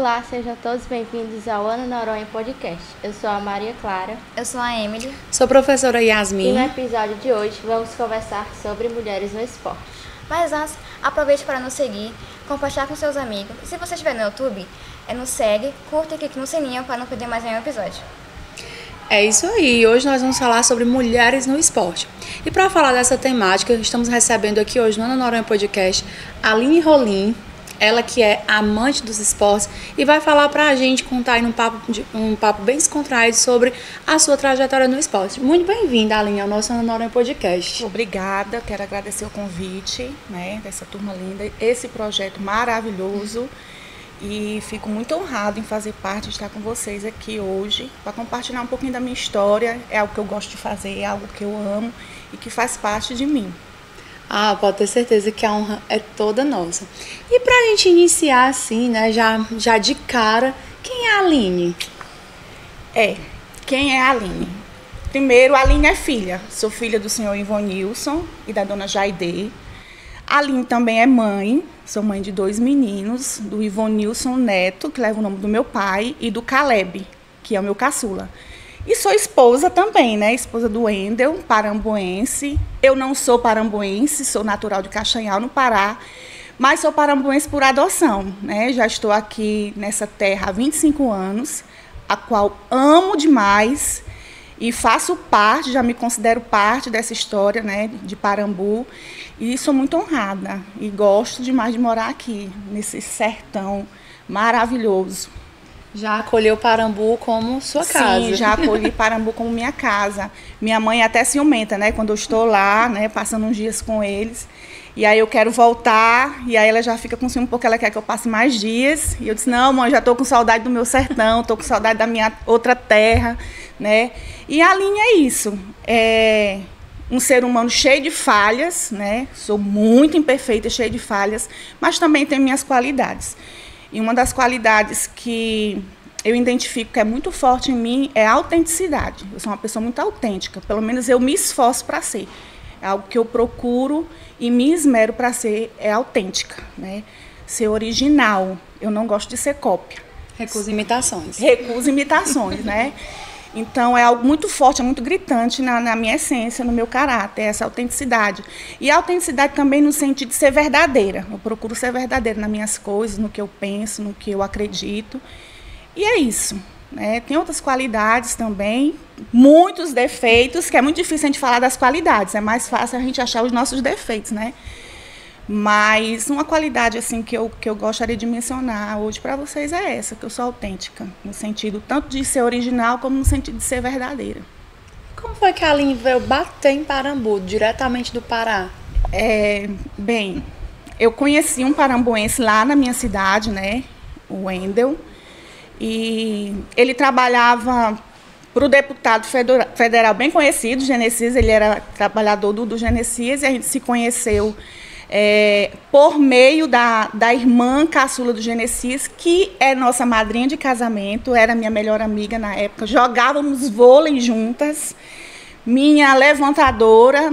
Olá, sejam todos bem-vindos ao Ana Noronha Podcast. Eu sou a Maria Clara. Eu sou a Emily. Sou a professora Yasmin. E no episódio de hoje vamos conversar sobre mulheres no esporte. Mas antes, aproveite para nos seguir, compartilhar com seus amigos. E se você estiver no YouTube, nos segue, curta e clique no sininho para não perder mais nenhum episódio. É isso aí, hoje nós vamos falar sobre mulheres no esporte. E para falar dessa temática, estamos recebendo aqui hoje no Ana Noronha Podcast a Aline Rolim, ela que é amante dos esportes e vai falar pra gente, contar aí um papo bem descontraído sobre a sua trajetória no esporte. Muito bem-vinda, Aline, ao nosso Ana Noronha Podcast. Obrigada, quero agradecer o convite, dessa turma linda, esse projeto maravilhoso. E fico muito honrada em fazer parte, de estar com vocês aqui hoje, para compartilhar um pouquinho da minha história. É algo que eu gosto de fazer, é algo que eu amo e que faz parte de mim. Ah, pode ter certeza que a honra é toda nossa. E pra gente iniciar assim, né, já de cara, quem é a Aline? Quem é a Aline? Primeiro, a Aline é filha. Sou filha do senhor Ivonilson e da dona Jaide. A Aline também é mãe. Sou mãe de 2 meninos, do Ivonilson Neto, que leva o nome do meu pai, e do Caleb, que é o meu caçula. E sou esposa também, esposa do Wendel, paramboense. Eu não sou paramboense, sou natural de Caxanhal, no Pará, mas sou paramboense por adoção, Já estou aqui nessa terra há 25 anos, a qual amo demais e faço parte, já me considero parte dessa história, de Parambu. E sou muito honrada e gosto demais de morar aqui, nesse sertão maravilhoso. Já acolheu Parambu como sua casa? Sim, já acolhi Parambu como minha casa. Minha mãe é até ciumenta, quando eu estou lá, passando uns dias com eles. E aí eu quero voltar, e aí ela já fica com ciúme porque ela quer que eu passe mais dias. E eu disse, não, mãe, já estou com saudade do meu sertão, estou com saudade da minha outra terra, E a Aline é isso, é um ser humano cheio de falhas, Sou muito imperfeita, cheia de falhas, mas também tenho minhas qualidades. E uma das qualidades que eu identifico que é muito forte em mim é a autenticidade. Eu sou uma pessoa muito autêntica, pelo menos eu me esforço para ser. É algo que eu procuro e me esmero para ser, é autêntica, Ser original. Eu não gosto de ser cópia. Recuso imitações. Recuso imitações, Então, é algo muito forte, é muito gritante na minha essência, no meu caráter, essa autenticidade. E a autenticidade também no sentido de ser verdadeira. Eu procuro ser verdadeira nas minhas coisas, no que eu penso, no que eu acredito. E é isso. Tem outras qualidades também, muitos defeitos, que é muito difícil a gente falar das qualidades. É mais fácil a gente achar os nossos defeitos, Mas uma qualidade assim que eu gostaria de mencionar hoje para vocês é essa, que eu sou autêntica, no sentido tanto de ser original como no sentido de ser verdadeira. Como foi que a Aline veio bater em Parambu, diretamente do Pará? Bem, eu conheci um paramboense lá na minha cidade, o Wendel, e ele trabalhava para o deputado federal bem conhecido, Genesias. Ele era trabalhador do Genesias, e a gente se conheceu por meio da irmã caçula do Genesias, que é nossa madrinha de casamento, era minha melhor amiga na época, jogávamos vôlei juntas, minha levantadora,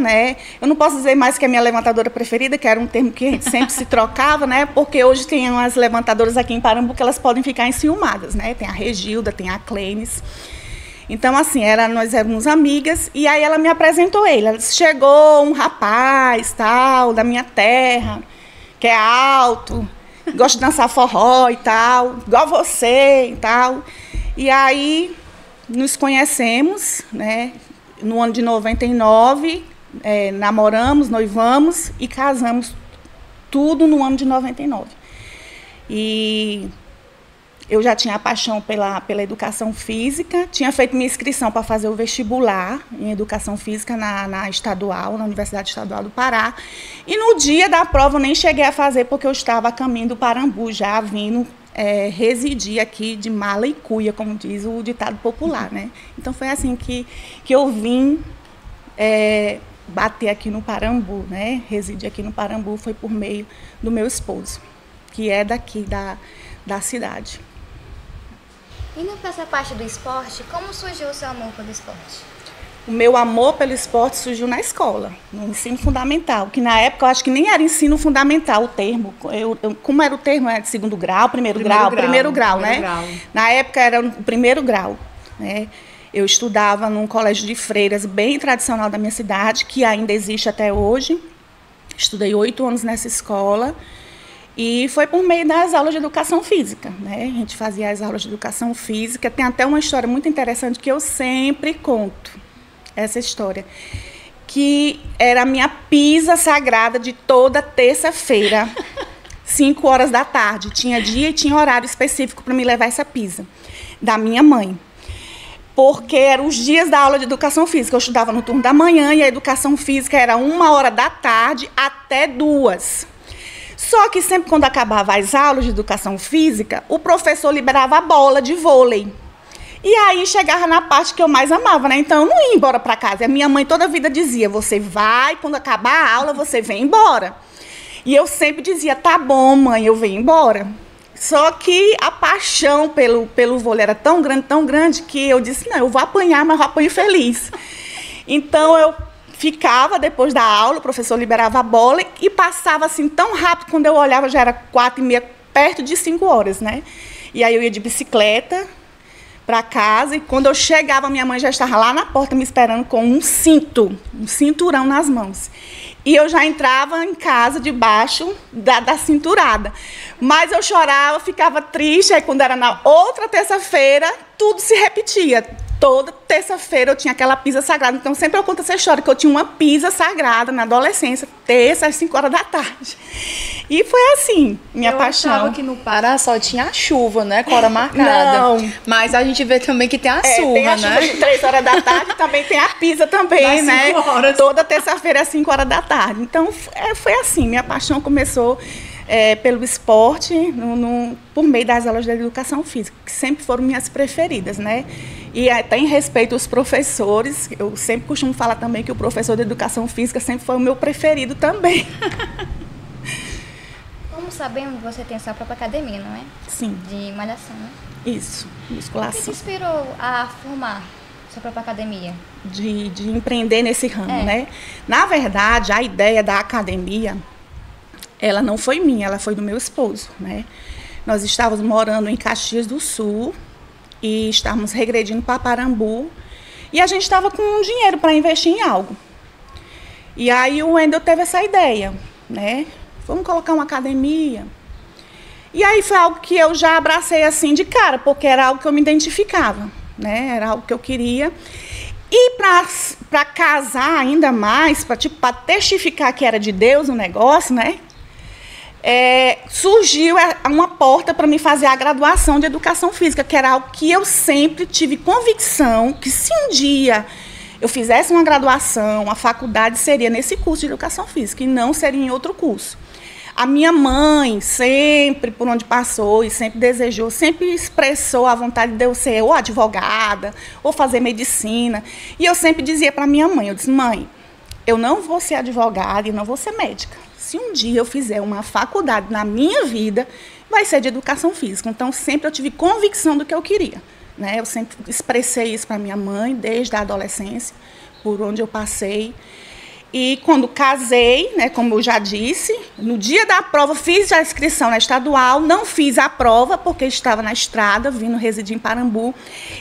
Eu não posso dizer mais que é minha levantadora preferida, que era um termo que a gente sempre se trocava, Porque hoje tem umas levantadoras aqui em Parambu que elas podem ficar enciumadas, Tem a Regilda, tem a Clênis. Então, assim, nós éramos amigas, e aí ela me apresentou ele. Ela disse, chegou um rapaz, tal, da minha terra, que é alto, gosta de dançar forró e tal, igual você e tal. E aí nos conhecemos, no ano de 99, namoramos, noivamos e casamos, tudo no ano de 99. E eu já tinha a paixão pela educação física, tinha feito minha inscrição para fazer o vestibular em educação física na estadual, na Universidade Estadual do Pará. E no dia da prova eu nem cheguei a fazer, porque eu estava a caminho do Parambu, já vindo residir aqui de mala e cuia, como diz o ditado popular, Então foi assim que eu vim bater aqui no Parambu, Residir aqui no Parambu foi por meio do meu esposo, que é daqui da cidade. Indo para essa parte do esporte, como surgiu o seu amor pelo esporte? o meu amor pelo esporte surgiu na escola, no ensino fundamental, que na época eu acho que nem era ensino fundamental o termo. Como era o termo? Era de segundo grau, primeiro grau, né? Grau. Na época era o primeiro grau, né? Eu estudava num colégio de freiras bem tradicional da minha cidade, que ainda existe até hoje. Estudei 8 anos nessa escola. E foi por meio das aulas de educação física, né? A gente fazia as aulas de educação física. Tem até uma história muito interessante que eu sempre conto, essa história, que era a minha pisa sagrada de toda terça-feira, 5 horas da tarde. Tinha dia e tinha horário específico para me levar essa pisa, da minha mãe. Porque eram os dias da aula de educação física. Eu estudava no turno da manhã e a educação física era 1 hora da tarde até 2. Só que sempre quando acabava as aulas de educação física, o professor liberava a bola de vôlei. E aí chegava na parte que eu mais amava, né? Então eu não ia embora para casa. A minha mãe toda a vida dizia, você vai, quando acabar a aula, você vem embora. E eu sempre dizia, tá bom, mãe, eu venho embora. Só que a paixão pelo vôlei era tão grande, que eu disse, não, eu vou apanhar, mas eu apanho feliz. Então eu ficava depois da aula, o professor liberava a bola e passava assim tão rápido, quando eu olhava já era 4h30, perto de 5 horas, né? E aí eu ia de bicicleta para casa e quando eu chegava, minha mãe já estava lá na porta me esperando com um cinturão nas mãos. E eu já entrava em casa debaixo da cinturada. Mas eu chorava, ficava triste, aí quando era na outra terça-feira, tudo se repetia. Toda terça-feira eu tinha aquela pisa sagrada. Então, sempre eu conto essa história, que eu tinha uma pisa sagrada na adolescência, terça, às 5 horas da tarde. E foi assim, minha paixão. Eu achava que no Pará só tinha a chuva, né, com hora marcada. Não. Mas a gente vê também que tem a surra, tem a né? chuva de 3 horas da tarde, também tem a pisa também, Das né? 5 horas. Toda terça-feira às 5 horas da tarde. Então, foi assim, minha paixão começou pelo esporte, por meio das aulas de educação física, que sempre foram minhas preferidas, né? E até em respeito aos professores, eu sempre costumo falar também que o professor de educação física sempre foi o meu preferido também. Como sabemos, você tem sua própria academia, não é? Sim. De malhação, né? Isso, O que te musculação. inspirou a formar sua própria academia? De empreender nesse ramo, né? Na verdade, a ideia da academia, ela não foi minha, ela foi do meu esposo, né? Nós estávamos morando em Caxias do Sul e estávamos regredindo para Parambu e a gente estava com dinheiro para investir em algo. E aí o Wendel teve essa ideia, né? Vamos colocar uma academia. E aí foi algo que eu já abracei assim de cara, porque era algo que eu me identificava, né? Era algo que eu queria. E para casar ainda mais, para testificar que era de Deus o negócio, né? Surgiu uma porta para me fazer a graduação de educação física, que era algo que eu sempre tive convicção que se um dia eu fizesse uma graduação, a faculdade seria nesse curso de educação física e não seria em outro curso. A minha mãe sempre, por onde passou e sempre desejou, sempre expressou a vontade de eu ser ou advogada ou fazer medicina. E eu sempre dizia para minha mãe, eu disse, mãe, eu não vou ser advogada e não vou ser médica. Se um dia eu fizer uma faculdade na minha vida, vai ser de educação física. Então, sempre eu tive convicção do que eu queria, né? Eu sempre expressei isso para minha mãe, desde a adolescência, por onde eu passei. E quando casei, né, como eu já disse, no dia da prova, fiz a inscrição na estadual, não fiz a prova, porque estava na estrada, vindo residir em Parambu.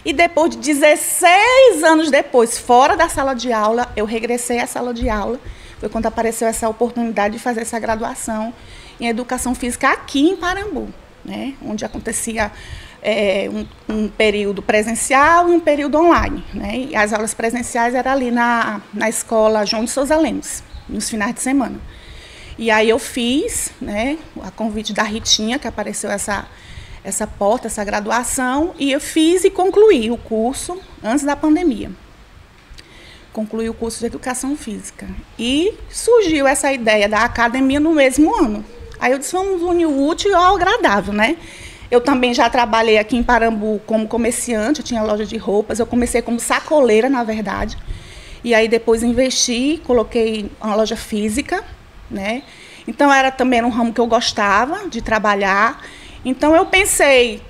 E depois de 16 anos depois, fora da sala de aula, eu regressei à sala de aula. Foi quando apareceu essa oportunidade de fazer essa graduação em educação física aqui em Parambu, né? Onde acontecia um período presencial e um período online, né? E as aulas presenciais eram ali na escola João de Souza Lemos, nos finais de semana. E aí eu fiz, né, a convite da Ritinha, que apareceu essa porta, essa graduação, e eu fiz e concluí o curso antes da pandemia. Concluí o curso de educação física. E surgiu essa ideia da academia no mesmo ano. Aí eu disse, vamos unir o útil ao agradável, né? Eu também já trabalhei aqui em Parambu como comerciante, eu tinha loja de roupas, eu comecei como sacoleira, na verdade. E aí depois investi, coloquei uma loja física, né? Então era também um ramo que eu gostava de trabalhar. Então eu pensei,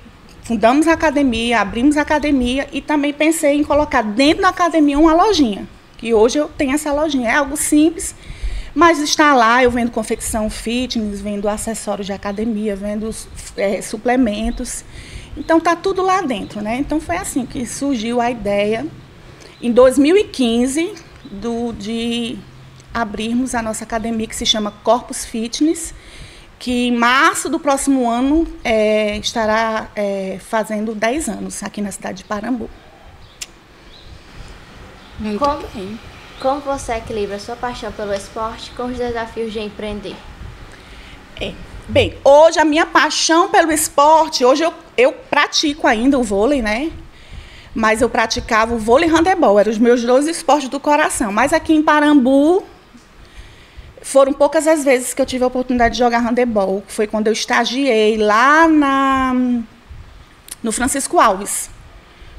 fundamos a academia, abrimos a academia e também pensei em colocar dentro da academia uma lojinha, que hoje eu tenho essa lojinha. É algo simples, mas está lá, eu vendo confecção fitness, vendo acessórios de academia, vendo suplementos. Então, está tudo lá dentro, né? Então, foi assim que surgiu a ideia, em 2015, de abrirmos a nossa academia, que se chama Corpus Fitness, que em março do próximo ano estará fazendo 10 anos aqui na cidade de Parambu. Muito bem. Como você equilibra a sua paixão pelo esporte com os desafios de empreender? Bem, hoje a minha paixão pelo esporte, hoje eu pratico ainda o vôlei, né? Mas eu praticava o vôlei e handebol, eram os meus 2 esportes do coração. Mas aqui em Parambu, foram poucas as vezes que eu tive a oportunidade de jogar handebol. Foi quando eu estagiei lá no Francisco Alves.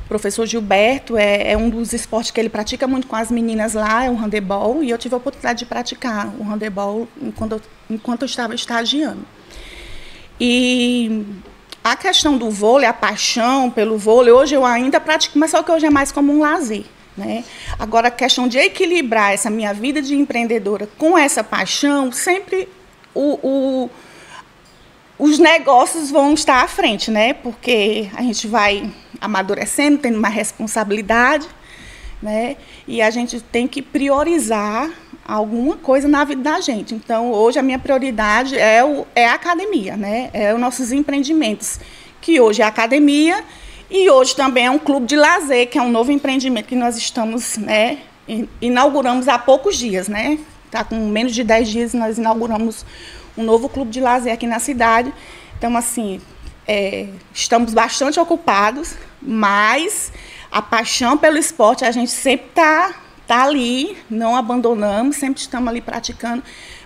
O professor Gilberto é um dos esportes que ele pratica muito com as meninas lá, é o handebol. E eu tive a oportunidade de praticar o handebol enquanto eu estava estagiando. E a questão do vôlei, a paixão pelo vôlei, hoje eu ainda pratico, mas só que hoje é mais como um lazer, né? Agora, a questão de equilibrar essa minha vida de empreendedora com essa paixão, sempre os negócios vão estar à frente, né? Porque a gente vai amadurecendo, tendo uma responsabilidade, né? E a gente tem que priorizar alguma coisa na vida da gente. Então, hoje a minha prioridade é a academia, né? É os nossos empreendimentos, que hoje é a academia e hoje também é um clube de lazer, que é um novo empreendimento que nós estamos, né, inauguramos há poucos dias, né? Está com menos de 10 dias nós inauguramos um novo clube de lazer aqui na cidade. Então, assim, estamos bastante ocupados, mas a paixão pelo esporte a gente sempre está ali, não abandonamos, sempre estamos ali praticando,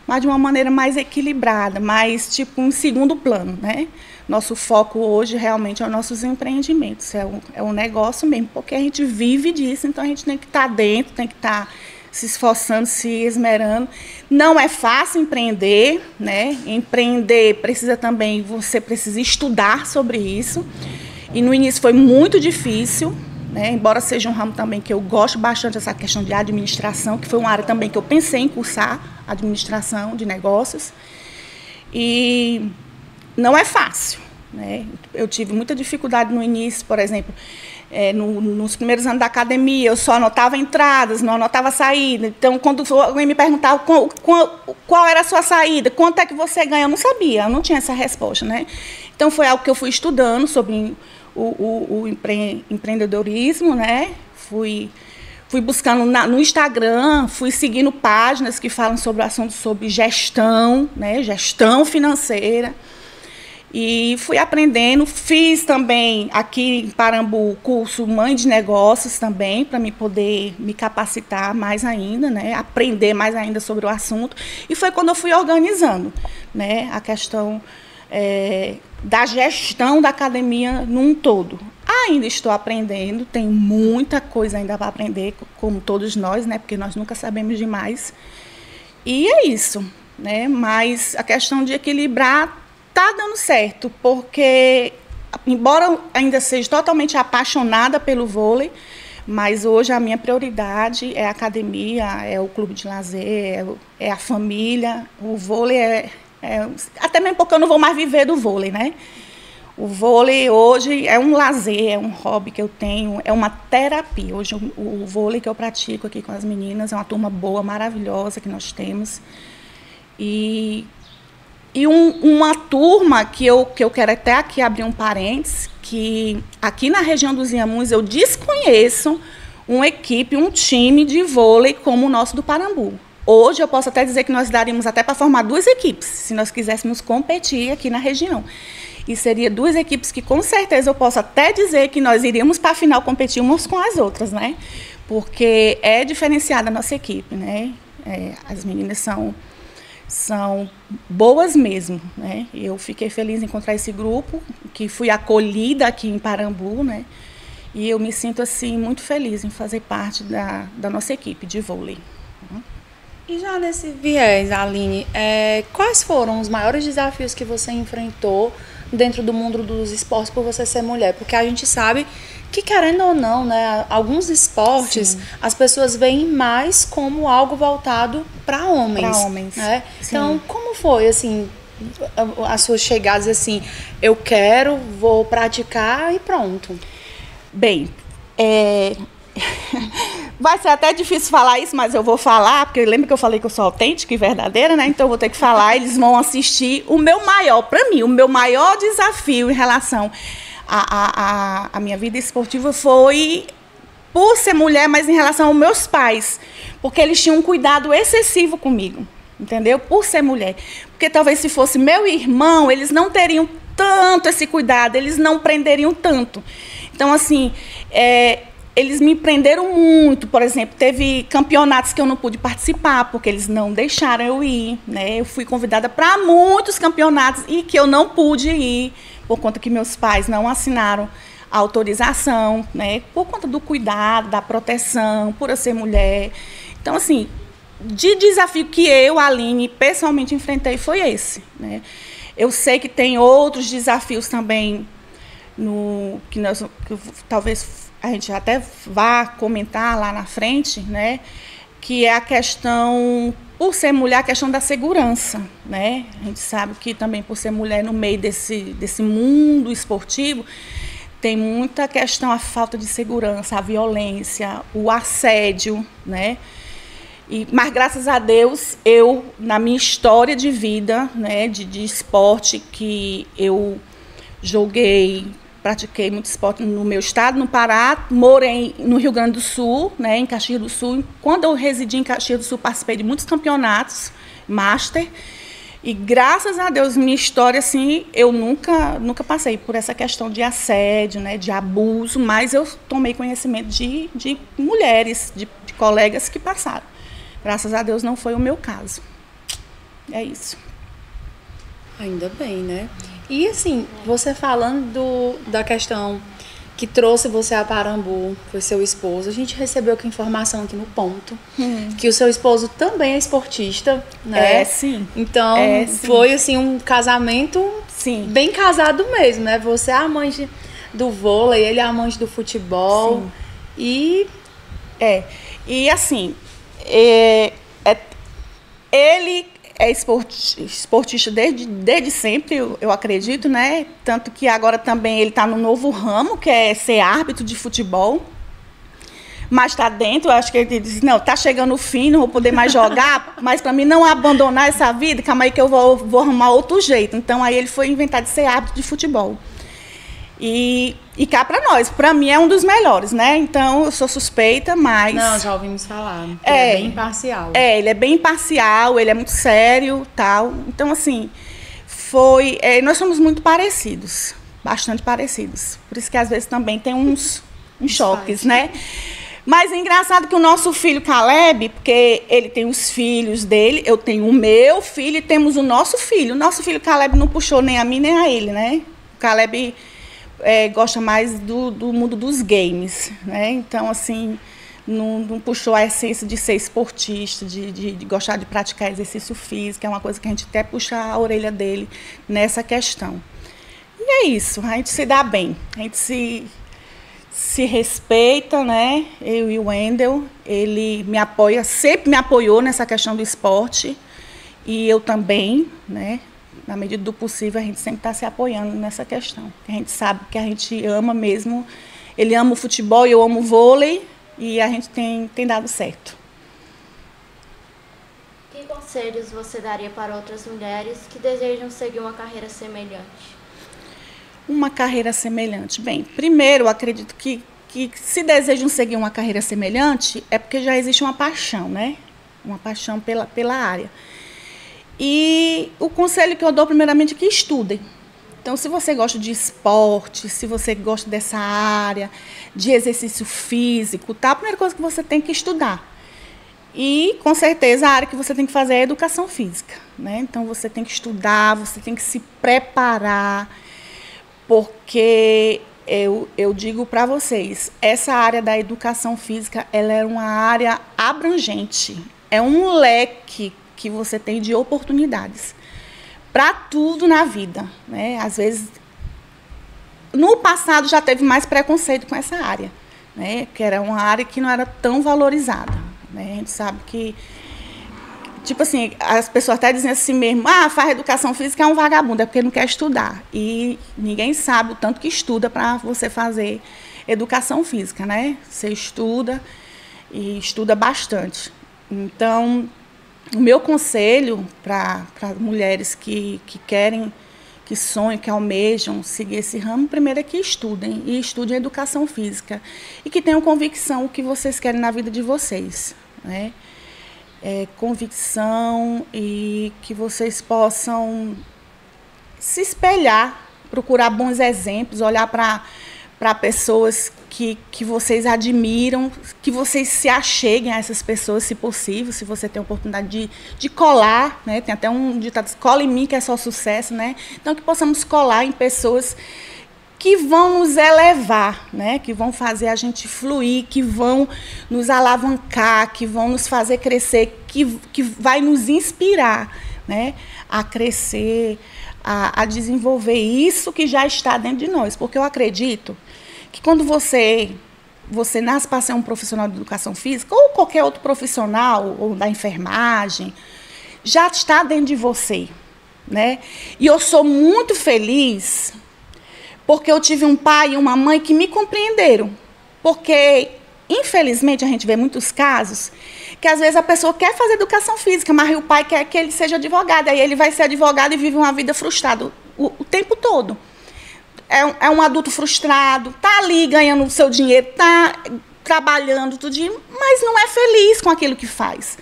mas de uma maneira mais equilibrada, mais tipo um segundo plano, né? Nosso foco hoje realmente é os nossos empreendimentos, é um negócio mesmo, porque a gente vive disso, então a gente tem que estar dentro, tem que estar se esforçando, se esmerando. Não é fácil empreender, né? Empreender você precisa estudar sobre isso, e no início foi muito difícil, né? Embora seja um ramo também que eu gosto bastante, essa questão de administração, que foi uma área também que eu pensei em cursar, administração de negócios, e não é fácil, né? Eu tive muita dificuldade no início, por exemplo, nos primeiros anos da academia, eu só anotava entradas, não anotava saída. Então, quando alguém me perguntava qual era a sua saída, quanto é que você ganha, eu não sabia, eu não tinha essa resposta, né? Então, foi algo que eu fui estudando sobre o empreendedorismo, né? Fui buscando no Instagram, fui seguindo páginas que falam sobre o assunto, sobre gestão, né? Gestão financeira. E fui aprendendo, fiz também aqui em Parambu o curso Mãe de Negócios também, para me poder me capacitar mais ainda, né? Aprender mais ainda sobre o assunto. E foi quando eu fui organizando, né? A questão da gestão da academia num todo. Ainda estou aprendendo, tenho muita coisa ainda para aprender, como todos nós, né? Porque nós nunca sabemos demais. E é isso, né? Mas a questão de equilibrar está dando certo, porque, embora eu ainda seja totalmente apaixonada pelo vôlei, mas hoje a minha prioridade é a academia, é o clube de lazer, é a família. O vôlei até mesmo porque eu não vou mais viver do vôlei, né? O vôlei hoje é um lazer, é um hobby que eu tenho, é uma terapia. Hoje o vôlei que eu pratico aqui com as meninas é uma turma boa, maravilhosa que nós temos. E uma turma que eu quero até aqui abrir um parênteses, que aqui na região dos Inhamuns eu desconheço uma equipe, um time de vôlei como o nosso do Parambu. Hoje eu posso até dizer que nós daríamos até para formar 2 equipes, se nós quiséssemos competir aqui na região. E seria 2 equipes que com certeza eu posso até dizer que nós iríamos para a final competir umas com as outras, né? Porque é diferenciada a nossa equipe, né? As meninas são boas mesmo, né? Eu fiquei feliz em encontrar esse grupo, que fui acolhida aqui em Parambu, né? E eu me sinto assim muito feliz em fazer parte da nossa equipe de vôlei. E já nesse viés, Aline, quais foram os maiores desafios que você enfrentou dentro do mundo dos esportes por você ser mulher? Porque a gente sabe que, querendo ou não, né, alguns esportes, sim, as pessoas veem mais como algo voltado para homens. Para homens. Né? Então, como foi, assim, as suas chegadas, assim, eu quero, vou praticar e pronto? Bem, vai ser até difícil falar isso, mas eu vou falar, porque lembra que eu falei que eu sou autêntica e verdadeira, né? Então eu vou ter que falar, eles vão assistir. O meu maior, para mim, o meu maior desafio em relação à minha vida esportiva foi por ser mulher, mas em relação aos meus pais, porque eles tinham um cuidado excessivo comigo, entendeu? Por ser mulher. Porque talvez se fosse meu irmão, eles não teriam tanto esse cuidado, eles não prenderiam tanto. Então, assim, eles me prenderam muito. Por exemplo, teve campeonatos que eu não pude participar, porque eles não deixaram eu ir, né? Eu fui convidada para muitos campeonatos e que eu não pude ir, por conta que meus pais não assinaram a autorização, né? Por conta do cuidado, da proteção, por eu ser mulher. Então, assim, de desafio que eu, Aline, pessoalmente enfrentei foi esse, né? Eu sei que tem outros desafios também que talvez a gente até vá comentar lá na frente, né? Que é a questão, por ser mulher, a questão da segurança, né? A gente sabe que também por ser mulher no meio desse mundo esportivo, tem muita questão, a falta de segurança, a violência, o assédio, né? Mas, graças a Deus, eu, na minha história de vida, né, de esporte, que eu joguei, pratiquei muito esporte no meu estado, no Pará, morei no Rio Grande do Sul, né, em Caxias do Sul. Quando eu residi em Caxias do Sul, participei de muitos campeonatos, master. E, graças a Deus, minha história, assim, eu nunca passei por essa questão de assédio, né, de abuso, mas eu tomei conhecimento de mulheres, de colegas que passaram. Graças a Deus não foi o meu caso. É isso. Ainda bem, né? E assim, você falando da questão que trouxe você a Parambu, foi seu esposo, a gente recebeu aqui informação aqui no ponto, que o seu esposo também é esportista, né? Sim. Então, sim. Foi assim um casamento, sim, bem casado mesmo, né? Você é amante do vôlei, ele é amante do futebol. Sim. E assim, ele é esportista desde sempre, eu acredito, né? Tanto que agora também ele está no novo ramo, que é ser árbitro de futebol. Mas está dentro, eu acho que ele disse, não, está chegando o fim, não vou poder mais jogar, mas para mim não abandonar essa vida, calma aí que eu vou arrumar outro jeito. Então aí ele foi inventar de ser árbitro de futebol. E cá para nós, para mim é um dos melhores, né? Então eu sou suspeita, mas... Não, já ouvimos falar. Ele é bem imparcial. Ele é bem imparcial, ele é muito sério, tal. Então, assim, nós somos muito parecidos, bastante parecidos. Por isso que às vezes também tem uns choques, né? Mas é engraçado que o nosso filho Caleb, porque ele tem os filhos dele, eu tenho o meu filho e temos o nosso filho. O nosso filho Caleb não puxou nem a mim nem a ele, né? O Caleb gosta mais do mundo dos games, né? Então, assim, não puxou a essência de ser esportista, de gostar de praticar exercício físico, é uma coisa que a gente até puxa a orelha dele nessa questão. E é isso, a gente se dá bem, a gente se respeita, né? Eu e o Wendel, ele me apoia, sempre me apoiou nessa questão do esporte, e eu também, né? Na medida do possível, a gente sempre está se apoiando nessa questão. A gente sabe que a gente ama mesmo. Ele ama o futebol e eu amo o vôlei. E a gente tem dado certo. Que conselhos você daria para outras mulheres que desejam seguir uma carreira semelhante? Uma carreira semelhante. Bem, primeiro, eu acredito que se desejam seguir uma carreira semelhante, é porque já existe uma paixão, né? Uma paixão pela área. E o conselho que eu dou, primeiramente, é que estudem. Então, se você gosta de esporte, se você gosta dessa área, de exercício físico, tá? A primeira coisa que você tem que estudar. E, com certeza, a área que você tem que fazer é a educação física, né? Então, você tem que estudar, você tem que se preparar, porque eu digo para vocês, essa área da educação física, ela é uma área abrangente, é um leque que você tem de oportunidades para tudo na vida, né? Às vezes no passado já teve mais preconceito com essa área, né? Que era uma área que não era tão valorizada, né? A gente sabe que, tipo assim, as pessoas até dizem assim mesmo, faz educação física, é um vagabundo, é porque não quer estudar. E ninguém sabe o tanto que estuda para você fazer educação física, né? Você estuda e estuda bastante. Então, o meu conselho para mulheres que querem, que sonham, que almejam seguir esse ramo, primeiro é que estudem, e estudem educação física. E que tenham convicção o que vocês querem na vida de vocês, né? Convicção, e que vocês possam se espelhar, procurar bons exemplos, olhar para pessoas que vocês admiram, que vocês se acheguem a essas pessoas, se possível, se você tem a oportunidade de colar, né? Tem até um ditado, cola em mim que é só sucesso, né? Então, que possamos colar em pessoas que vão nos elevar, né? Que vão fazer a gente fluir, que vão nos alavancar, que vão nos fazer crescer, que vai nos inspirar, né? A crescer, a desenvolver isso que já está dentro de nós. Porque eu acredito que quando você nasce para ser um profissional de educação física, ou qualquer outro profissional, ou da enfermagem, já está dentro de você, né? E eu sou muito feliz porque eu tive um pai e uma mãe que me compreenderam. Porque, infelizmente, a gente vê muitos casos que, às vezes, a pessoa quer fazer educação física, mas o pai quer que ele seja advogado. Aí ele vai ser advogado e vive uma vida frustrada o tempo todo. É um adulto frustrado, está ali ganhando o seu dinheiro, está trabalhando tudo, mas não é feliz com aquilo que faz.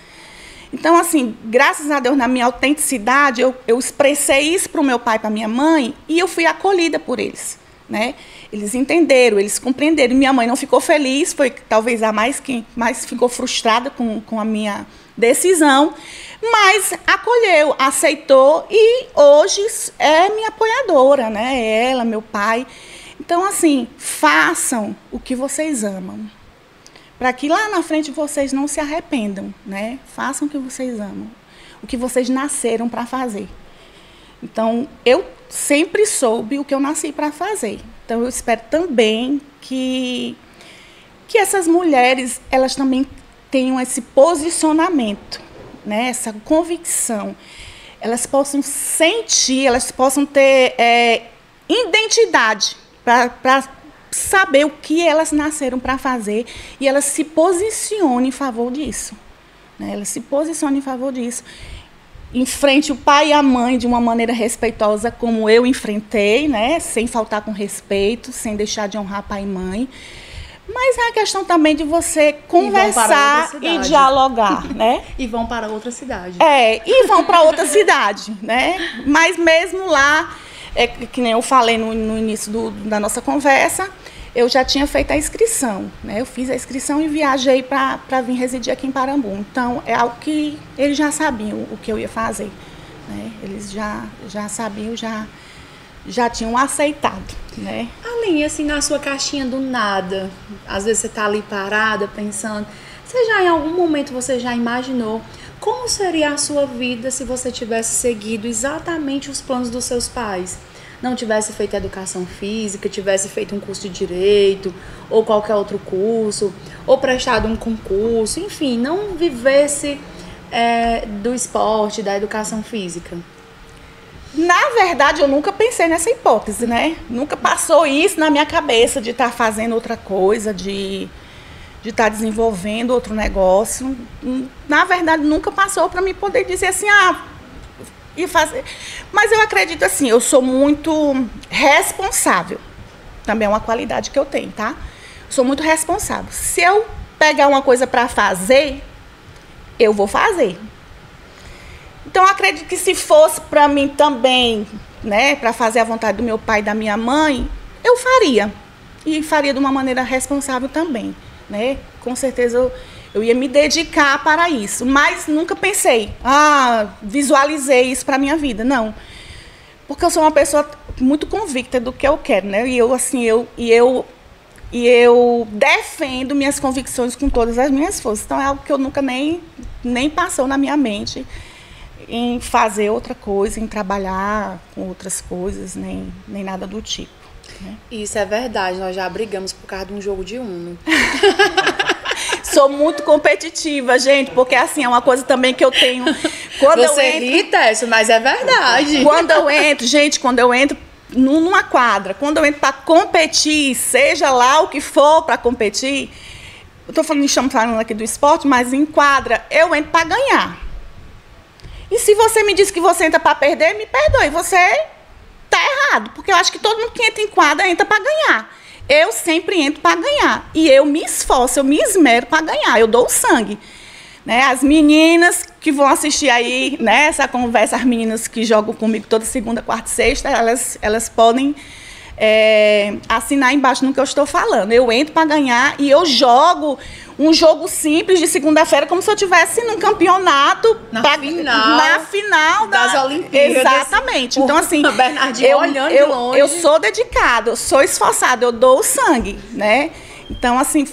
Então, assim, graças a Deus, na minha autenticidade, eu expressei isso para o meu pai e para a minha mãe, e eu fui acolhida por eles, né? Eles entenderam, eles compreenderam. Minha mãe não ficou feliz, foi talvez a quem mais ficou frustrada com a minha decisão, mas acolheu, aceitou, e hoje é minha apoiadora, né? Ela, meu pai. Então, assim, façam o que vocês amam, para que lá na frente vocês não se arrependam, né? Façam o que vocês amam, o que vocês nasceram para fazer. Então, eu sempre soube o que eu nasci para fazer. Então, eu espero também que essas mulheres, elas também tenham esse posicionamento, né? Essa convicção. Elas possam sentir, elas possam ter identidade para saber o que elas nasceram para fazer, e elas se posicionem em favor disso, né? Elas se posicionem em favor disso. Enfrente o pai e a mãe de uma maneira respeitosa, como eu enfrentei, né? Sem faltar com respeito, sem deixar de honrar pai e mãe. Mas é a questão também de você conversar e dialogar, né? E vão para outra cidade. E vão para outra cidade, né? Mas mesmo lá, que nem eu falei no início da nossa conversa, eu já tinha feito a inscrição, né? Eu fiz a inscrição e viajei para vir residir aqui em Parambu. Então, é algo que eles já sabiam o que eu ia fazer, né? Eles já sabiam, já tinham aceitado, né? Aline, assim, na sua caixinha do nada, às vezes você está ali parada, pensando, em algum momento você já imaginou como seria a sua vida se você tivesse seguido exatamente os planos dos seus pais? Não tivesse feito educação física, tivesse feito um curso de direito, ou qualquer outro curso, ou prestado um concurso, enfim, não vivesse do esporte, da educação física? Na verdade, eu nunca pensei nessa hipótese, né? Nunca passou isso na minha cabeça de estar fazendo outra coisa, de estar desenvolvendo outro negócio. Na verdade, nunca passou para mim poder dizer assim, e fazer. Mas eu acredito assim, eu sou muito responsável. Também é uma qualidade que eu tenho, tá? Sou muito responsável. Se eu pegar uma coisa para fazer, eu vou fazer. Então, eu acredito que se fosse para mim também, né, para fazer a vontade do meu pai e da minha mãe, eu faria. E faria de uma maneira responsável também, né? Com certeza eu ia me dedicar para isso. Mas nunca pensei, visualizei isso para a minha vida. Não. Porque eu sou uma pessoa muito convicta do que eu quero, né? E eu defendo minhas convicções com todas as minhas forças. Então, é algo que eu nunca nem passou na minha mente, em fazer outra coisa, em trabalhar com outras coisas, nem nada do tipo. Isso é verdade, nós já brigamos por causa de um jogo de Uno. Sou muito competitiva, gente, porque assim, é uma coisa também que eu tenho. Você ri, Tércio, mas é verdade. Quando eu entro numa quadra, quando eu entro para competir, seja lá o que for para competir, estamos falando aqui do esporte, mas em quadra, eu entro para ganhar. E se você me diz que você entra para perder, me perdoe, você tá errado, porque eu acho que todo mundo que entra em quadra entra para ganhar. Eu sempre entro para ganhar. E eu me esforço, eu me esmero para ganhar. Eu dou o sangue. Né? As meninas que vão assistir aí, né, essa conversa, as meninas que jogam comigo toda segunda, quarta e sexta, elas podem assinar embaixo no que eu estou falando. Eu entro para ganhar e eu jogo um jogo simples de segunda-feira como se eu estivesse num campeonato na final das Olimpíadas. Exatamente. Então, assim, Bernardinho olhando de longe. Eu sou dedicada, eu sou esforçada, eu dou o sangue, né? Então, assim,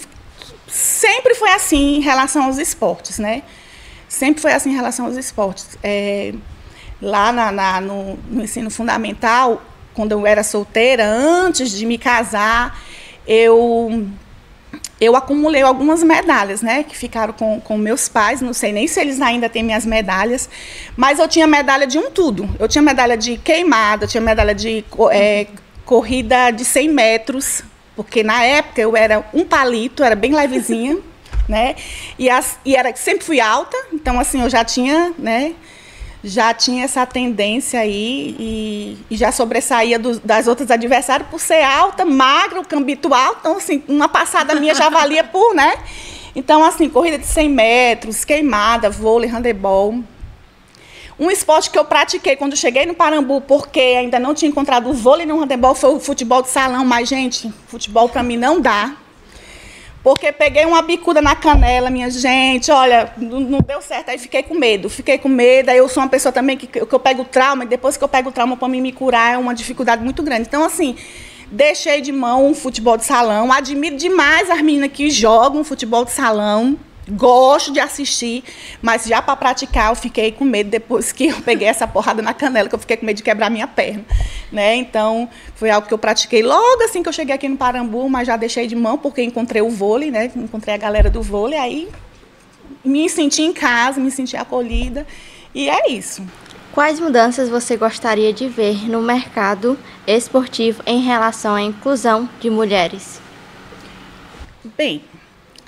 sempre foi assim em relação aos esportes, né? Sempre foi assim em relação aos esportes. Lá no ensino fundamental, quando eu era solteira, antes de me casar, eu acumulei algumas medalhas, né, que ficaram com meus pais. Não sei nem se eles ainda têm minhas medalhas, mas eu tinha medalha de tudo. Eu tinha medalha de queimada, eu tinha medalha de corrida de 100 metros, porque na época eu era um palito, era bem levezinha, né, e sempre fui alta, então assim, eu já tinha, né, essa tendência aí e já sobressaía das outras adversárias por ser alta, magra, o cambito alto. Então, assim, uma passada minha já valia por, né? Então, assim, corrida de 100 metros, queimada, vôlei, handebol. Um esporte que eu pratiquei quando cheguei no Parambu, porque ainda não tinha encontrado o vôlei no handebol, foi o futebol de salão. Mas, gente, futebol para mim não dá. Porque peguei uma bicuda na canela, minha gente, olha, não deu certo, aí fiquei com medo, aí eu sou uma pessoa também que eu pego trauma, e depois que eu pego trauma, para mim me curar é uma dificuldade muito grande. Então, assim, deixei de mão o futebol de salão, admiro demais as meninas que jogam futebol de salão, gosto de assistir, mas já para praticar eu fiquei com medo depois que eu peguei essa porrada na canela, que eu fiquei com medo de quebrar minha perna, né? Então, foi algo que eu pratiquei logo assim que eu cheguei aqui no Parambu, mas já deixei de mão porque encontrei o vôlei, né? Encontrei a galera do vôlei, aí me senti em casa, me senti acolhida, e é isso. Quais mudanças você gostaria de ver no mercado esportivo em relação à inclusão de mulheres? Bem,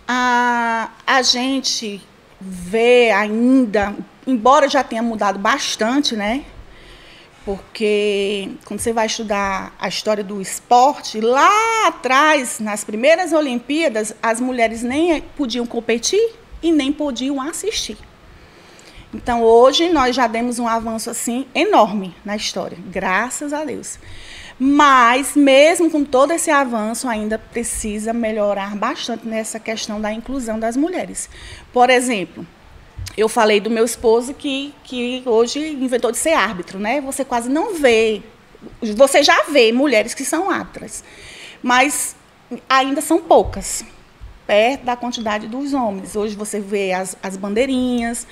a gente vê ainda, embora já tenha mudado bastante, né? Porque quando você vai estudar a história do esporte, lá atrás, nas primeiras Olimpíadas, as mulheres nem podiam competir e nem podiam assistir. Então, hoje, nós já demos um avanço assim enorme na história, graças a Deus. Mas, mesmo com todo esse avanço, ainda precisa melhorar bastante nessa questão da inclusão das mulheres. Por exemplo, eu falei do meu esposo que hoje inventou de ser árbitro, né? Você quase não vê, você já vê mulheres que são árbitras, mas ainda são poucas, perto da quantidade dos homens. Hoje você vê as bandeirinhas,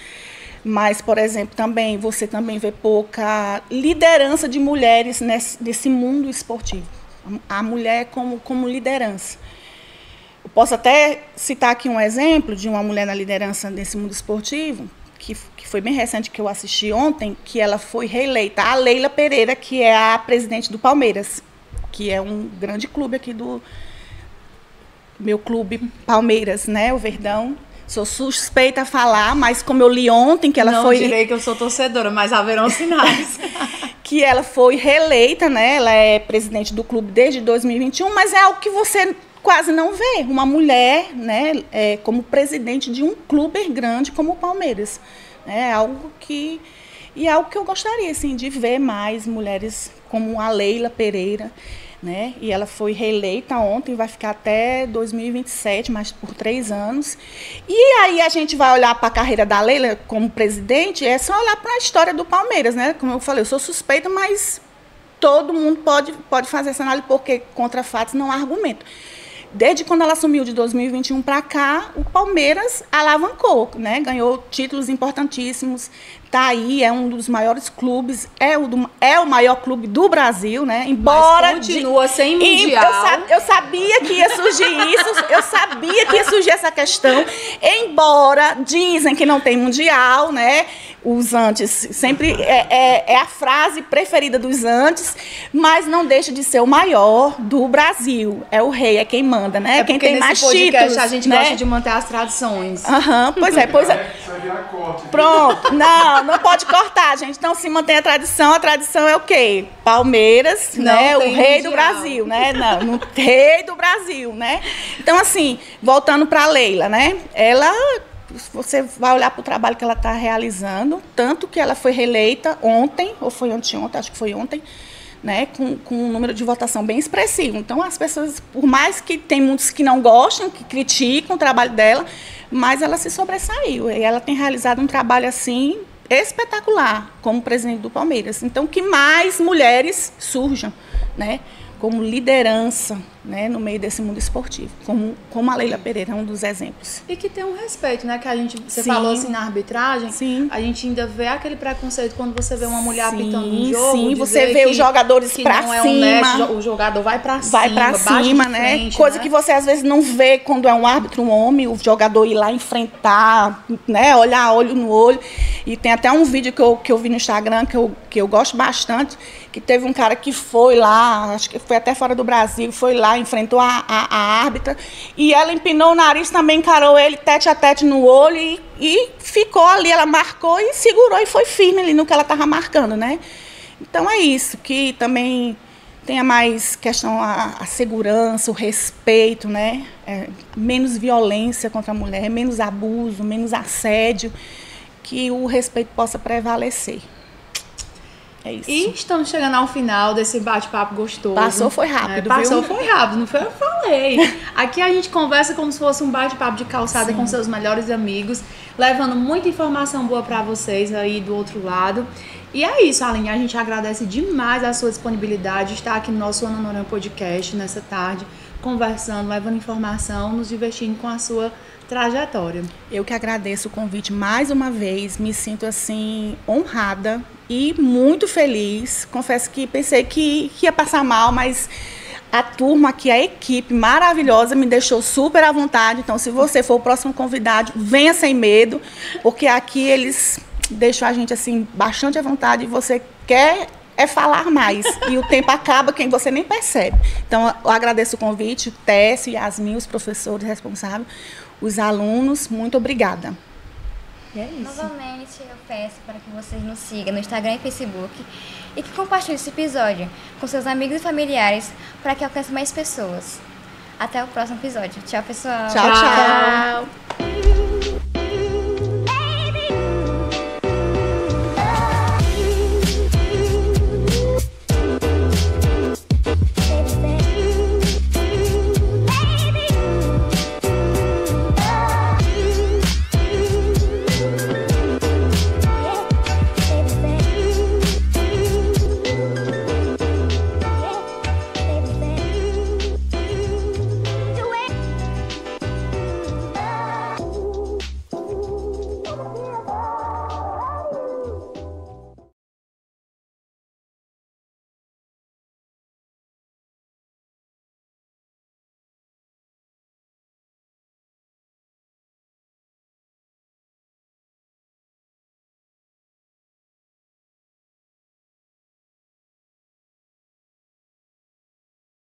mas, por exemplo, você também vê pouca liderança de mulheres nesse mundo esportivo. A mulher como liderança. Eu posso até citar aqui um exemplo de uma mulher na liderança desse mundo esportivo, que foi bem recente, que eu assisti ontem, que ela foi reeleita. A Leila Pereira, que é a presidente do Palmeiras, que é um grande clube aqui do meu clube Palmeiras, né, o Verdão. Sou suspeita a falar, mas como eu li ontem que ela foi... Não direi que eu sou torcedora, mas haverão sinais. Que ela foi reeleita, né? Ela é presidente do clube desde 2021, mas é algo que você quase não vê. Uma mulher, né, como presidente de um clube grande como o Palmeiras. É algo que eu gostaria assim, de ver mais mulheres como a Leila Pereira, né? E ela foi reeleita ontem, vai ficar até 2027, mais por 3 anos. E aí a gente vai olhar para a carreira da Leila como presidente, é só olhar para a história do Palmeiras, né? Como eu falei, eu sou suspeita, mas todo mundo pode fazer essa análise, porque contra fatos não há argumento. desde quando ela assumiu de 2021 para cá, o Palmeiras alavancou, né? Ganhou títulos importantíssimos. Tá aí, é um dos maiores clubes, é o maior clube do Brasil, né? Embora mas continua sem mundial. Eu sabia que ia surgir isso, eu sabia que ia surgir essa questão. Embora dizem que não tem mundial, né? Os antes sempre é a frase preferida dos antes, mas não deixa de ser o maior do Brasil. É o rei, é quem manda, né? É quem tem mais podcast, títulos. A gente gosta de manter as tradições. Pois é. Pronto, não pode cortar, gente. Então, se mantém a tradição é o quê? Palmeiras, né? O rei do Brasil, né? Não, rei do Brasil, né? Então, assim, voltando para a Leila, né? Você vai olhar para o trabalho que ela está realizando, tanto que ela foi reeleita ontem, ou foi anteontem, acho que foi ontem, né, com um número de votação bem expressivo. Então, as pessoas, por mais que tem muitos que não gostam, que criticam o trabalho dela, mas ela se sobressaiu. E ela tem realizado um trabalho, assim, espetacular, como presidente do Palmeiras. Então, que mais mulheres surjam, né, como liderança, né, no meio desse mundo esportivo, como a Leila Pereira é um dos exemplos. E que tem um respeito, né, que você falou assim na arbitragem, a gente ainda vê aquele preconceito quando você vê uma mulher apitando um jogo. Sim, você vê os jogadores pra cima. Honesto, o jogador vai pra cima, né? Frente, coisa né? que você às vezes não vê quando é um árbitro, um homem, o jogador ir lá enfrentar, né, olhar olho no olho. E tem até um vídeo que eu vi no Instagram que eu gosto bastante, que teve um cara que foi lá, acho que foi até fora do Brasil, foi lá, enfrentou a árbitra, e ela empinou o nariz, também encarou ele tete a tete no olho e ficou ali, ela marcou e segurou e foi firme ali no que ela estava marcando, né? Então é isso, que também tenha mais questão a segurança, o respeito, né? Menos violência contra a mulher, menos abuso, menos assédio, que o respeito possa prevalecer. É isso. E estamos chegando ao final desse bate-papo gostoso. Passou, foi rápido, foi rápido, não foi eu falei. Aqui a gente conversa como se fosse um bate-papo de calçada com seus melhores amigos, levando muita informação boa para vocês aí do outro lado. E é isso, Aline, a gente agradece demais a sua disponibilidade de estar aqui no nosso Ana Noronha Podcast nessa tarde, conversando, levando informação, nos divertindo com a sua trajetória. Eu que agradeço o convite mais uma vez, me sinto assim honrada e muito feliz. Confesso que pensei que ia passar mal, mas a turma aqui, a equipe maravilhosa me deixou super à vontade. Então, se você for o próximo convidado, venha sem medo, porque aqui eles deixam a gente assim bastante à vontade e você quer falar mais. E o tempo acaba quem você nem percebe. Então, eu agradeço o convite, o Técio, Yasmin, os professores responsáveis, os alunos, muito obrigada. E é isso. Novamente, eu peço para que vocês nos sigam no Instagram e Facebook e que compartilhem esse episódio com seus amigos e familiares para que alcance mais pessoas. Até o próximo episódio. Tchau, pessoal. Tchau, tchau.